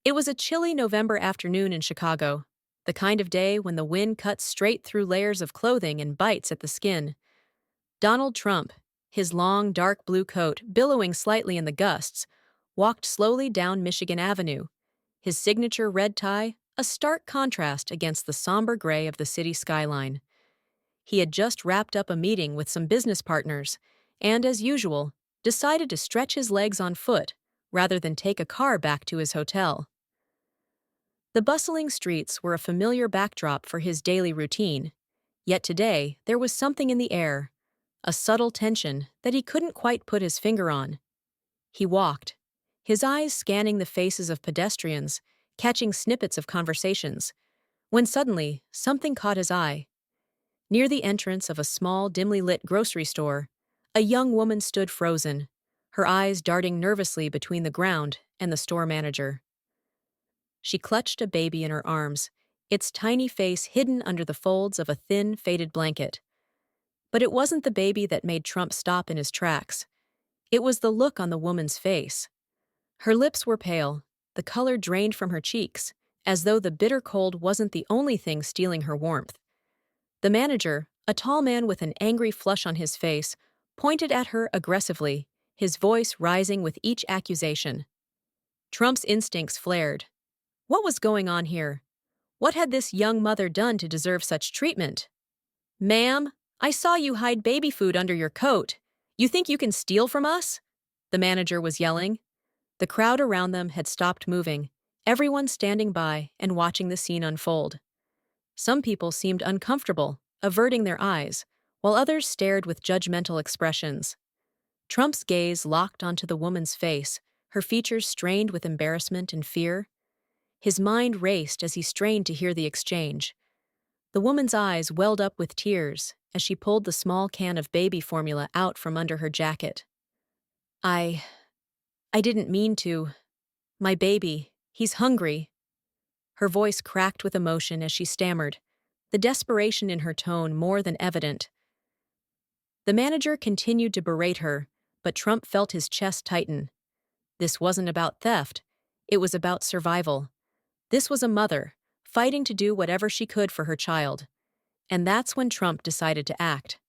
It was a chilly November afternoon in Chicago, the kind of day when the wind cuts straight through layers of clothing and bites at the skin. Donald Trump, his long, dark blue coat billowing slightly in the gusts, walked slowly down Michigan Avenue, his signature red tie a stark contrast against the somber gray of the city skyline. He had just wrapped up a meeting with some business partners and, as usual, decided to stretch his legs on foot rather than take a car back to his hotel. The bustling streets were a familiar backdrop for his daily routine, yet today there was something in the air, a subtle tension that he couldn't quite put his finger on. He walked, his eyes scanning the faces of pedestrians, catching snippets of conversations, when suddenly something caught his eye. Near the entrance of a small, dimly lit grocery store, a young woman stood frozen, her eyes darting nervously between the ground and the store manager. She clutched a baby in her arms, its tiny face hidden under the folds of a thin, faded blanket. But it wasn't the baby that made Trump stop in his tracks. It was the look on the woman's face. Her lips were pale, the color drained from her cheeks, as though the bitter cold wasn't the only thing stealing her warmth. The manager, a tall man with an angry flush on his face, pointed at her aggressively, his voice rising with each accusation. Trump's instincts flared. What was going on here? What had this young mother done to deserve such treatment? "Ma'am, I saw you hide baby food under your coat. You think you can steal from us?" The manager was yelling. The crowd around them had stopped moving, everyone standing by and watching the scene unfold. Some people seemed uncomfortable, averting their eyes, while others stared with judgmental expressions. Trump's gaze locked onto the woman's face, her features strained with embarrassment and fear. His mind raced as he strained to hear the exchange. The woman's eyes welled up with tears as she pulled the small can of baby formula out from under her jacket. I didn't mean to. My baby, he's hungry." Her voice cracked with emotion as she stammered, the desperation in her tone more than evident. The manager continued to berate her, but Trump felt his chest tighten. This wasn't about theft. It was about survival. This was a mother, fighting to do whatever she could for her child. And that's when Trump decided to act.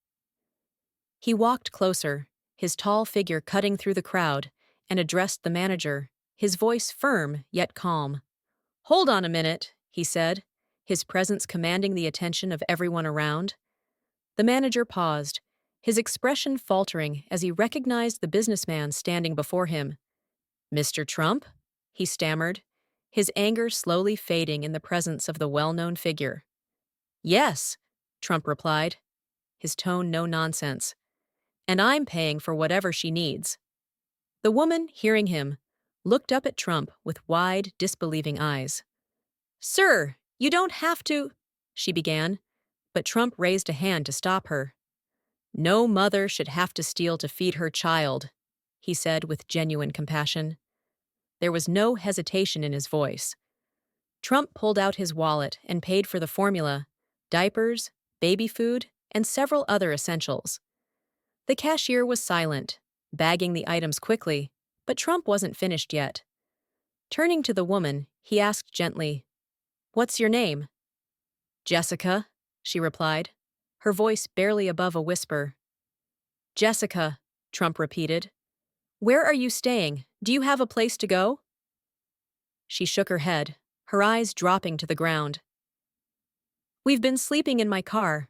He walked closer, his tall figure cutting through the crowd, and addressed the manager, his voice firm yet calm. "Hold on a minute," he said, his presence commanding the attention of everyone around. The manager paused, his expression faltering as he recognized the businessman standing before him. "Mr. Trump?" he stammered, his anger slowly fading in the presence of the well-known figure. "Yes," Trump replied, his tone no nonsense. "And I'm paying for whatever she needs." The woman, hearing him, looked up at Trump with wide, disbelieving eyes. "Sir, you don't have to," she began, but Trump raised a hand to stop her. "No mother should have to steal to feed her child," he said with genuine compassion. There was no hesitation in his voice. Trump pulled out his wallet and paid for the formula, diapers, baby food, and several other essentials. The cashier was silent, bagging the items quickly, but Trump wasn't finished yet. Turning to the woman, he asked gently, "What's your name?" "Jessica," she replied, her voice barely above a whisper. "Jessica," Trump repeated. "Where are you staying? Do you have a place to go?" She shook her head, her eyes dropping to the ground. "We've been sleeping in my car.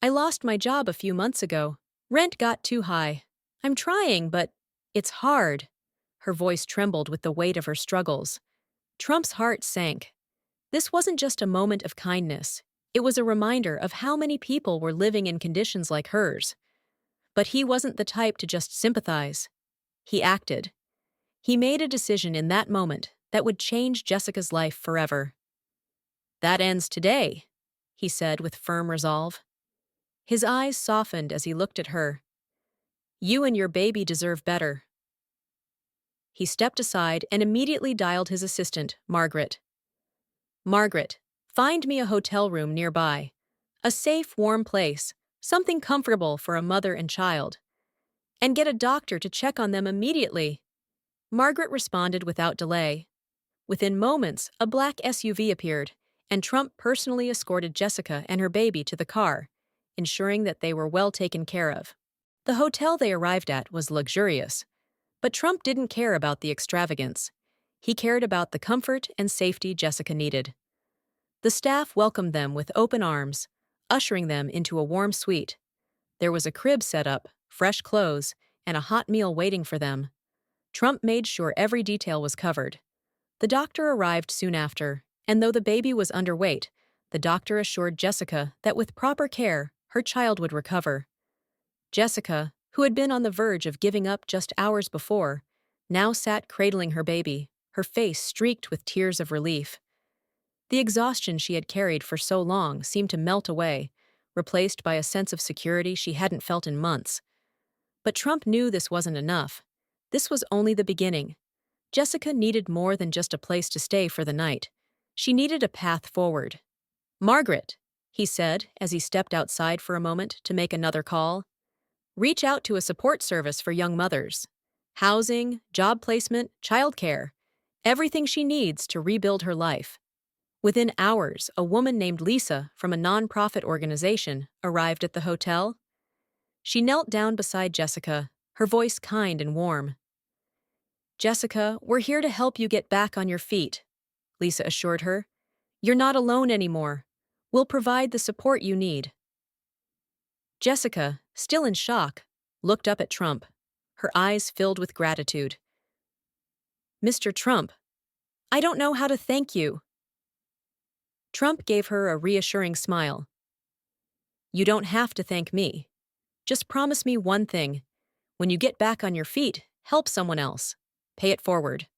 I lost my job a few months ago. Rent got too high. I'm trying, but it's hard." Her voice trembled with the weight of her struggles. Trump's heart sank. This wasn't just a moment of kindness. It was a reminder of how many people were living in conditions like hers. But he wasn't the type to just sympathize. He acted. He made a decision in that moment that would change Jessica's life forever. "That ends today," he said with firm resolve. His eyes softened as he looked at her. "You and your baby deserve better." He stepped aside and immediately dialed his assistant, Margaret. "Margaret, find me a hotel room nearby. A safe, warm place, something comfortable for a mother and child. And get a doctor to check on them immediately." Margaret responded without delay. Within moments, a black SUV appeared, and Trump personally escorted Jessica and her baby to the car, ensuring that they were well taken care of. The hotel they arrived at was luxurious, but Trump didn't care about the extravagance. He cared about the comfort and safety Jessica needed. The staff welcomed them with open arms, ushering them into a warm suite. There was a crib set up, fresh clothes, and a hot meal waiting for them. Trump made sure every detail was covered. The doctor arrived soon after, and though the baby was underweight, the doctor assured Jessica that with proper care, her child would recover. Jessica, who had been on the verge of giving up just hours before, now sat cradling her baby, her face streaked with tears of relief. The exhaustion she had carried for so long seemed to melt away, replaced by a sense of security she hadn't felt in months. But Trump knew this wasn't enough. This was only the beginning. Jessica needed more than just a place to stay for the night. She needed a path forward. "Margaret," he said as he stepped outside for a moment to make another call, "reach out to a support service for young mothers. Housing, job placement, childcare. Everything she needs to rebuild her life." Within hours, a woman named Lisa from a nonprofit organization arrived at the hotel. She knelt down beside Jessica, her voice kind and warm. "Jessica, we're here to help you get back on your feet," Lisa assured her. "You're not alone anymore. We'll provide the support you need." Jessica, still in shock, looked up at Trump, her eyes filled with gratitude. "Mr. Trump, I don't know how to thank you." Trump gave her a reassuring smile. "You don't have to thank me. Just promise me one thing. When you get back on your feet, help someone else. Pay it forward."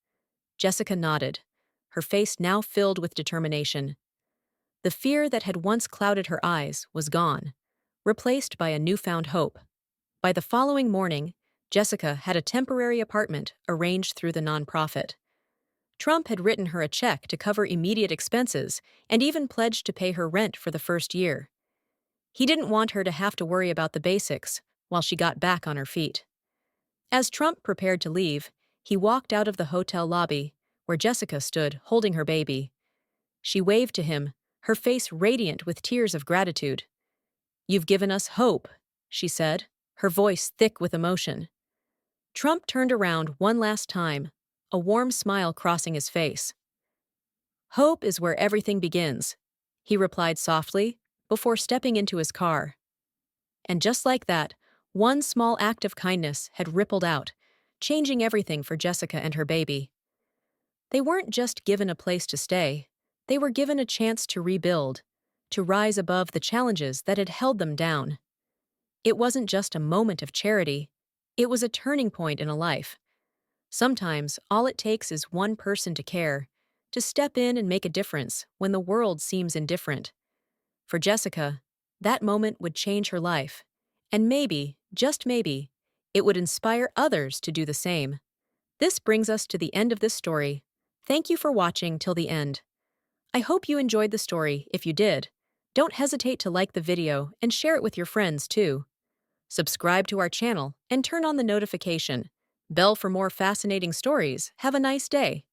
Jessica nodded, her face now filled with determination. The fear that had once clouded her eyes was gone, replaced by a newfound hope. By the following morning, Jessica had a temporary apartment arranged through the nonprofit. Trump had written her a check to cover immediate expenses and even pledged to pay her rent for the first year. He didn't want her to have to worry about the basics while she got back on her feet. As Trump prepared to leave, he walked out of the hotel lobby, where Jessica stood holding her baby. She waved to him, her face radiant with tears of gratitude. "You've given us hope," she said, her voice thick with emotion. Trump turned around one last time, a warm smile crossing his face. "Hope is where everything begins," he replied softly, before stepping into his car. And just like that, one small act of kindness had rippled out, changing everything for Jessica and her baby. They weren't just given a place to stay, they were given a chance to rebuild, to rise above the challenges that had held them down. It wasn't just a moment of charity, it was a turning point in a life. Sometimes all it takes is one person to care, to step in and make a difference when the world seems indifferent. For Jessica, that moment would change her life, and maybe, just maybe, it would inspire others to do the same. This brings us to the end of this story. Thank you for watching till the end. I hope you enjoyed the story. If you did, don't hesitate to like the video and share it with your friends too. Subscribe to our channel and turn on the notification bell for more fascinating stories. Have a nice day.